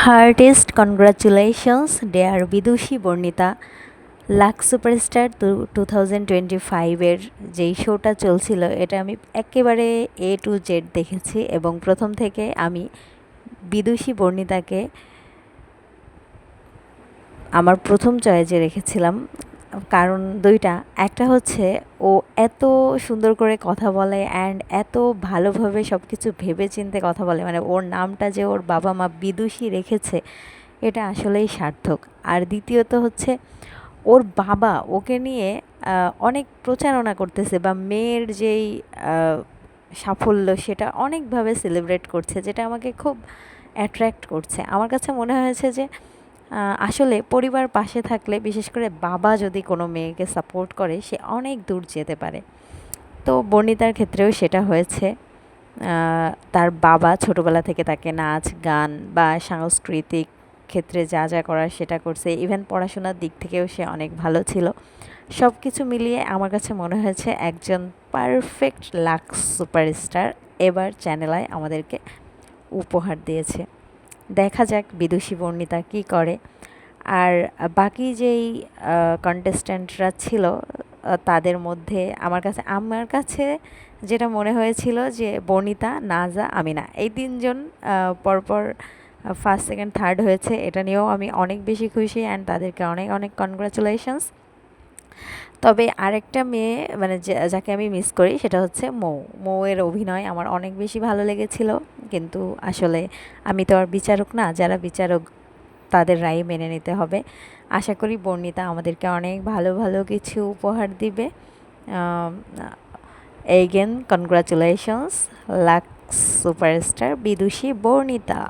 Heartiest congratulations, dear বিদুষী Barnita. Lux superstar 2025-এর যেই শোটা চলছিল এটা আমি একেবারে A to Z দেখেছি এবং প্রথম থেকে আমি বিদুষী বর্ণিতাকে আমার প্রথম চয়েসে রেখেছিলাম। কারণ দুইটা, একটা হচ্ছে ও এত সুন্দর করে কথা বলে অ্যান্ড এত ভালোভাবে সব কিছু ভেবে চিন্তে কথা বলে, মানে ওর নামটা যে ওর বাবা মা বিদুষী রেখেছে এটা আসলেই সার্থক। আর দ্বিতীয়ত হচ্ছে ওর বাবা ওকে নিয়ে অনেক প্রচারণা করতেছে বা মেয়ের যেই সাফল্য সেটা অনেকভাবে সেলিব্রেট করছে, যেটা আমাকে খুব অ্যাট্রাক্ট করছে। আমার কাছে মনে হয়েছে যে আসলে পরিবার পাশে থাকলে, বিশেষ করে বাবা যদি কোনো মেয়েকে সাপোর্ট করে, সে অনেক দূর যেতে পারে। তো বর্ণিতার ক্ষেত্রেও সেটা হয়েছে। তার বাবা ছোটোবেলা থেকে তাকে নাচ গান বা সাংস্কৃতিক ক্ষেত্রে যা যা করার সেটা করছে, ইভেন পড়াশোনার দিক থেকেও সে অনেক ভালো ছিল। সব কিছু মিলিয়ে আমার কাছে মনে হয়েছে একজন পারফেক্ট লাক্স সুপারস্টার এবার চ্যানেল আমাদেরকে উপহার দিয়েছে। দেখা যাক বিদুষী বর্ণিতা কী করে। আর বাকি যেই কন্টেস্ট্যান্টরা ছিল তাদের মধ্যে আমার কাছে যেটা মনে হয়েছিল যে বর্ণিতা, নাজা, আমিনা এই তিনজন পরপর ফার্স্ট সেকেন্ড থার্ড হয়েছে, এটা নিয়েও আমি অনেক বেশি খুশি অ্যান্ড তাদেরকে অনেক অনেক কনগ্রাচুলেশনস। তবে আরেকটা মেয়ে মানে যাকে আমি মিস করি সেটা হচ্ছে মৌয়ের অভিনয় আমার অনেক বেশি ভালো লেগেছিল, কিন্তু আসলে আমি তো আর বিচারক না, যারা বিচারক তাদের রায় মেনে নিতে হবে। আশা করি বর্ণিতা আমাদেরকে অনেক ভালো ভালো কিছু উপহার দিবে। Again congratulations lux superstar বিদুষী Barnita.